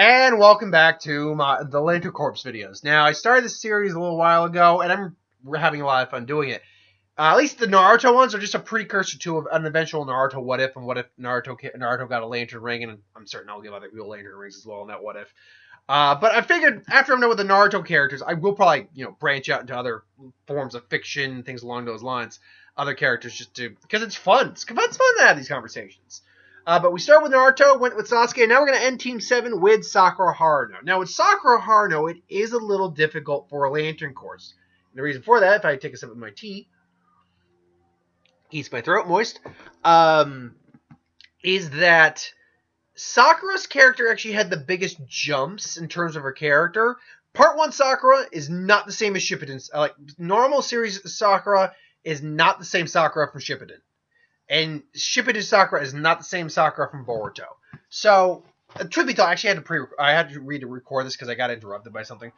And welcome back to the Lantern Corps videos. Now, I started this series a little while ago, and we're having a lot of fun doing it. At least the Naruto ones are just a precursor to an eventual Naruto what if, and what if Naruto got a lantern ring, and I'm certain I'll give other people lantern rings as well in that what if. But I figured after I'm done with the Naruto characters, I will probably branch out into other forms of fiction, things along those lines, other characters because it's fun. It's fun to have these conversations. But we started with Naruto, went with Sasuke, and now we're going to end Team 7 with Sakura Haruno. Now, with Sakura Haruno, it is a little difficult for a Lantern course. And the reason for that, if I take a sip of my tea, keeps my throat moist, is that Sakura's character actually had the biggest jumps in terms of her character. Part 1 Sakura is not the same as Shippuden's. Normal series Sakura is not the same Sakura from Shippuden. And Shippuden Sakura is not the same Sakura from Boruto. So, truth be told, I actually had to record this because I got interrupted by something.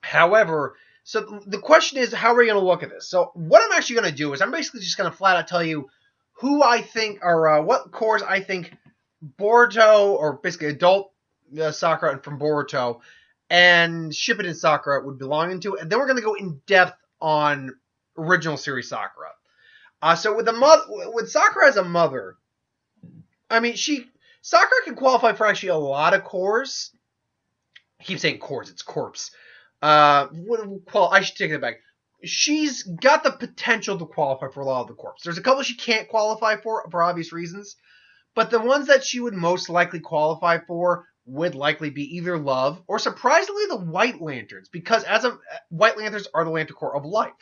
However, so the question is, how are we going to look at this? So, what I'm actually going to do is I'm basically just going to flat out tell you who I think, or what cores I think Boruto, or basically adult Sakura from Boruto, and Shippuden Sakura would belong into, and then we're going to go in depth on original series Sakura. So with Sakura as a mother, I mean, Sakura can qualify for actually a lot of cores. I keep saying cores, it's corpse. I should take it back. She's got the potential to qualify for a lot of the corps. There's a couple she can't qualify for obvious reasons, but the ones that she would most likely qualify for would likely be either Love or, surprisingly, the White Lanterns, because White Lanterns are the Lantern Corps of life.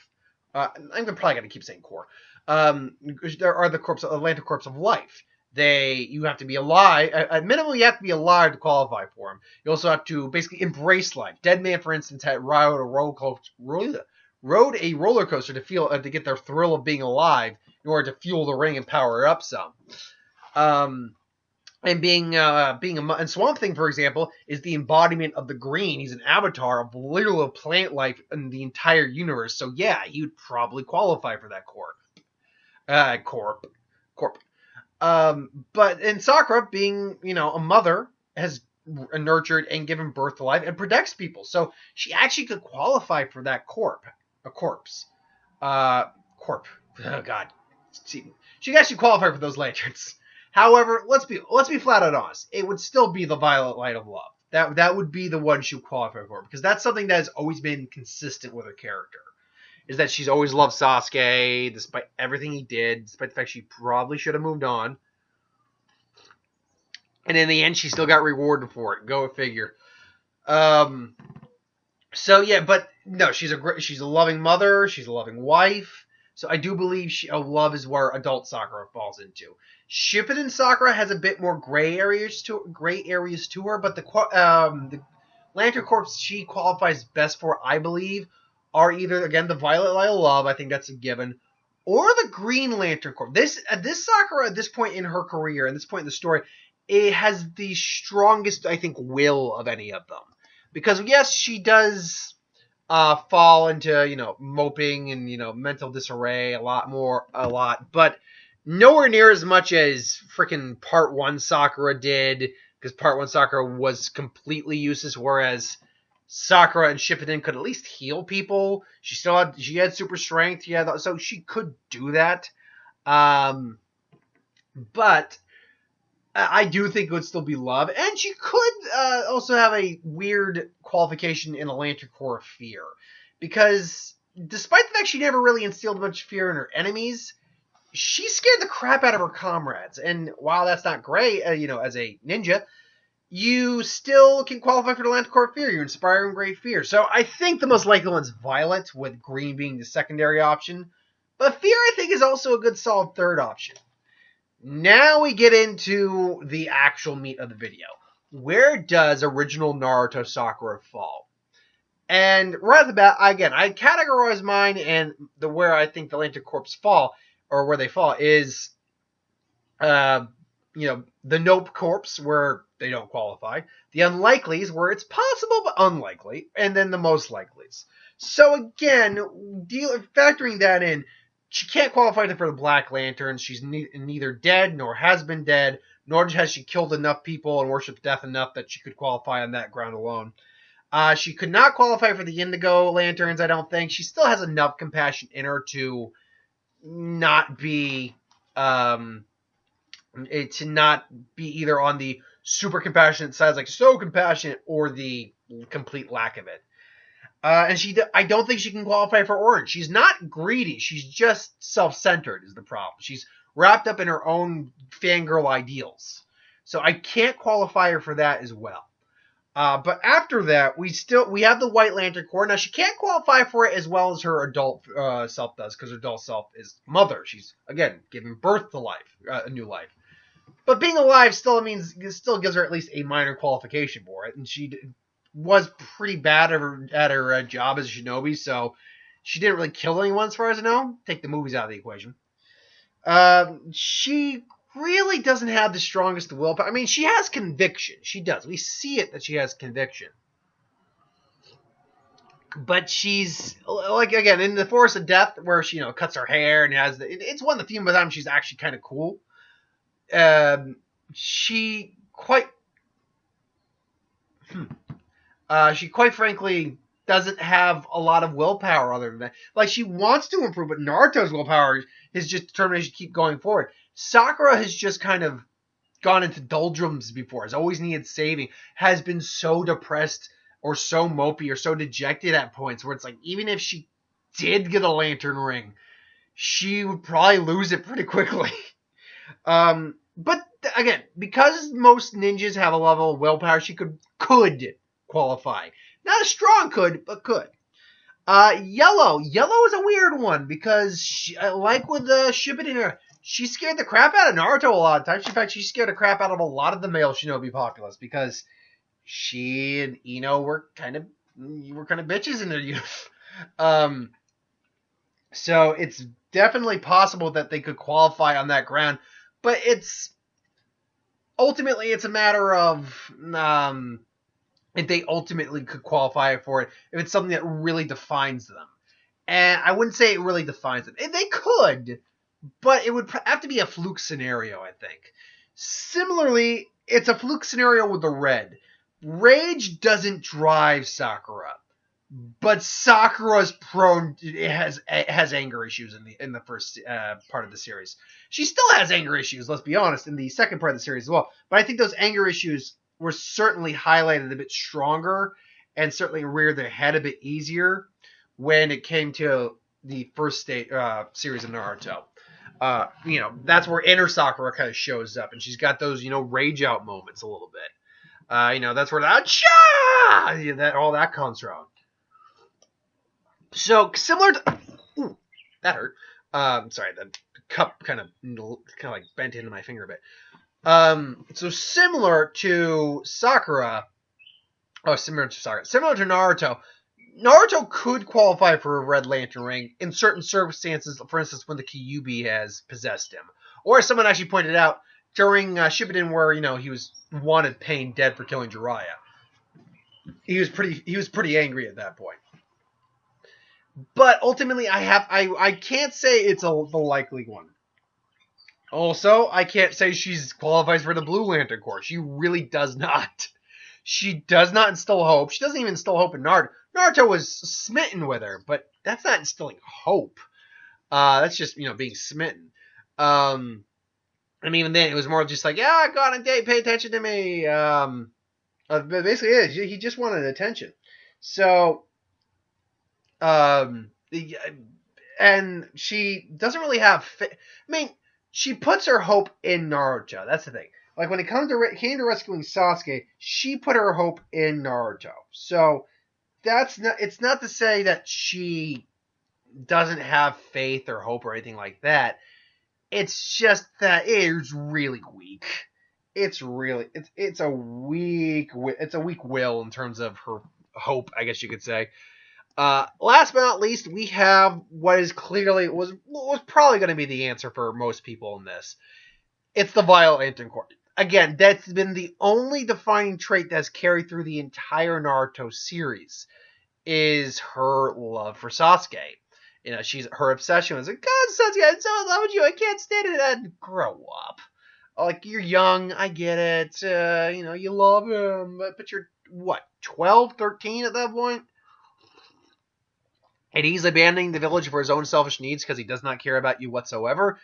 I'm probably going to keep saying core. There are the Lantern Corps of life. You have to be alive. At minimum, you have to be alive to qualify for them. You also have to basically embrace life. Dead Man, for instance, had rode a roller coaster to get their thrill of being alive in order to fuel the ring and power it up some. And and Swamp Thing, for example, is the embodiment of the green. He's an avatar of literal plant life in the entire universe. So yeah, he would probably qualify for that corp. But in Sakura, being a mother, has nurtured and given birth to life and protects people, so she actually could qualify for that corpse. Oh God, she could actually qualify for those lanterns. However, let's be flat out honest. It would still be the Violet Light of Love. That would be the one she would qualify for, because that's something that has always been consistent with her character. Is that she's always loved Sasuke, despite everything he did, despite the fact she probably should have moved on. And in the end, she still got rewarded for it. Go figure. So yeah, but no, she's a loving mother. She's a loving wife. So I do believe love is where adult Sakura falls into. Shippuden Sakura has a bit more gray areas to her, but the Lantern Corps she qualifies best for, I believe, are either, again, the Violet Light of Love, I think that's a given, or the Green Lantern Corps. This Sakura, at this point in her career, and this point in the story, it has the strongest, I think, will of any of them. Because, yes, she does fall into, moping and, mental disarray a lot, but nowhere near as much as freaking Part 1 Sakura did, because Part 1 Sakura was completely useless, whereas Sakura and Shippuden could at least heal people. She had super strength, so she could do that. But I do think it would still be Love, and she could also have a weird qualification in a Lantern Corps of Fear, because despite the fact she never really instilled much fear in her enemies, she scared the crap out of her comrades. And while that's not great, as a ninja, you still can qualify for the Lantern Corps of Fear. You're inspiring great fear. So I think the most likely one's Violet, with Green being the secondary option. But Fear, I think, is also a good solid third option. Now we get into the actual meat of the video. Where does original Naruto Sakura fall? And right off the bat, again, I categorize mine, and where I think the Lantern Corps fall, or where they fall, is the Nope Corps, where they don't qualify, the Unlikelies, where it's possible but unlikely, and then the Most Likelies. So again, factoring that in, she can't qualify for the Black Lanterns. She's neither dead nor has been dead, nor has she killed enough people and worshipped death enough that she could qualify on that ground alone. She could not qualify for the Indigo Lanterns, I don't think. She still has enough compassion in her to not be either on the super compassionate side, like so compassionate, or the complete lack of it. I don't think she can qualify for Orange. She's not greedy. She's just self-centered is the problem. She's wrapped up in her own fangirl ideals. So I can't qualify her for that as well. But after that, we have the White Lantern Corps. Now, she can't qualify for it as well as her adult self does, because her adult self is mother. She's, again, giving birth to life, a new life. But being alive still gives her at least a minor qualification for it. And she was pretty bad at her job as a shinobi, so she didn't really kill anyone as far as I know. Take the movies out of the equation. She really doesn't have the strongest willpower. I mean, she has conviction. She does. We see it that she has conviction. But she's, like, again, in the Forest of Death, where she, cuts her hair and has it's one of the few times she's actually kind of cool. She quite frankly doesn't have a lot of willpower other than that. Like, she wants to improve, but Naruto's willpower is just determination to keep going forward. Sakura has just kind of gone into doldrums before, has always needed saving, has been so depressed or so mopey or so dejected at points where it's like, even if she did get a lantern ring, she would probably lose it pretty quickly. But again, because most ninjas have a level of willpower, she could qualify. Not a strong could, but could. Yellow is a weird one because like with Shippuden, she scared the crap out of Naruto a lot of times. In fact, she scared the crap out of a lot of the male shinobi populace because she and Ino were kind of bitches in their youth. So it's definitely possible that they could qualify on that ground, but ultimately it's a matter of if they ultimately could qualify for it, if it's something that really defines them. And I wouldn't say it really defines them. They could, but it would have to be a fluke scenario, I think. Similarly, it's a fluke scenario with the red. Rage doesn't drive Sakura, but Sakura's prone. It has anger issues in the first part of the series. She still has anger issues. Let's be honest, in the second part of the series as well. But I think those anger issues were certainly highlighted a bit stronger and certainly reared their head a bit easier when it came to the first series of Naruto. That's where inner Sakura kind of shows up, and she's got those, rage out moments a little bit. That's where all that comes from. So similar to, ooh, that hurt. Sorry, the cup kind of like bent into my finger a bit. So similar to Naruto, Naruto could qualify for a Red Lantern ring in certain circumstances, for instance, when the Kyuubi has possessed him. Or as someone actually pointed out, during Shippuden where, he was wanted pain dead for killing Jiraiya. He was pretty angry at that point. But ultimately, I can't say it's the likely one. Also, I can't say she qualifies for the Blue Lantern Corps. She really does not. She does not instill hope. She doesn't even instill hope in Naruto. Naruto was smitten with her, but that's not instilling hope. That's just, being smitten. And even then, it was more just like, yeah, go on a date, pay attention to me. Basically, he just wanted attention. So, and she doesn't really have... she puts her hope in Naruto. That's the thing. Like, when it came to rescuing Sasuke, she put her hope in Naruto. So, it's not to say that she doesn't have faith or hope or anything like that. It's just that it's really weak. It's a weak will in terms of her hope, I guess you could say. Last but not least, we have what is clearly was probably going to be the answer for most people in this. It's the Violet Lantern Corps. Again, that's been the only defining trait that's carried through the entire Naruto series, is her love for Sasuke. Her obsession was like, God, Sasuke, I'm so in love with you. I can't stand it. And grow up. Like, you're young, I get it. You know, you love him, but you're, what, 12, 13 at that point? And he's abandoning the village for his own selfish needs because he does not care about you whatsoever.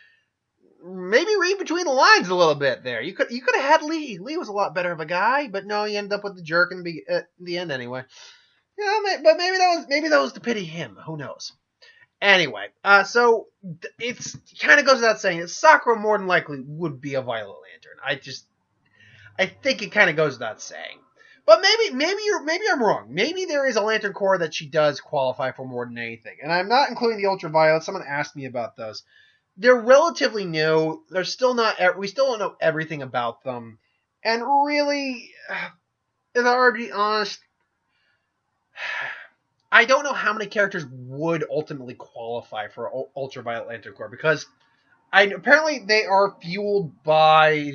Maybe read between the lines a little bit there. You could have had Lee. Lee was a lot better of a guy, but no, you end up with the jerk in the end anyway. Yeah, but maybe that was to pity him. Who knows? Anyway, so it's kind of goes without saying that Sakura more than likely would be a Violet Lantern. I think it kind of goes without saying. But maybe I'm wrong. Maybe there is a Lantern Corps that she does qualify for more than anything. And I'm not including the Ultraviolet. Someone asked me about those. They're relatively new. They're still not. We still don't know everything about them. And really, if I were to be honest, I don't know how many characters would ultimately qualify for Ultraviolet Lantern Corps because apparently they are fueled by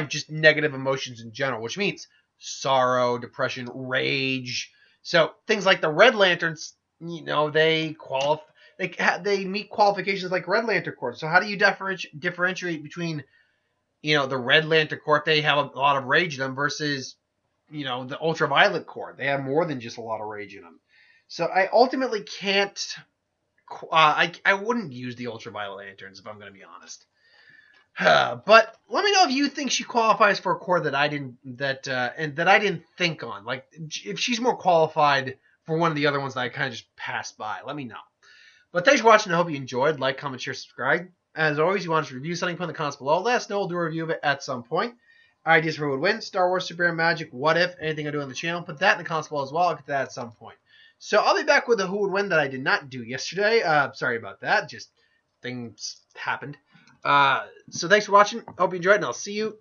just negative emotions in general, which means sorrow, depression, rage. So things like the Red Lanterns, you know, they meet qualifications like Red Lantern Corps. So how do you differentiate between, you know, the Red Lantern Corps if they have a lot of rage in them versus, you know, the Ultraviolet Corps? They have more than just a lot of rage in them. So I ultimately can't. I wouldn't use the Ultraviolet Lanterns if I'm going to be honest. But let me know if you think she qualifies for a corps that I didn't think on. Like if she's more qualified for one of the other ones that I kind of just passed by. Let me know. But thanks for watching. I hope you enjoyed. Like, comment, share, subscribe. As always, you want us to review something, put in the comments below. Let us know. We'll do a review of it at some point. Ideas for who would win. Star Wars, Superhero Magic, What If, anything I do on the channel. Put that in the comments below as well. I'll get to that at some point. So I'll be back with a who would win that I did not do yesterday. Sorry about that. Just things happened. So thanks for watching. Hope you enjoyed, and I'll see you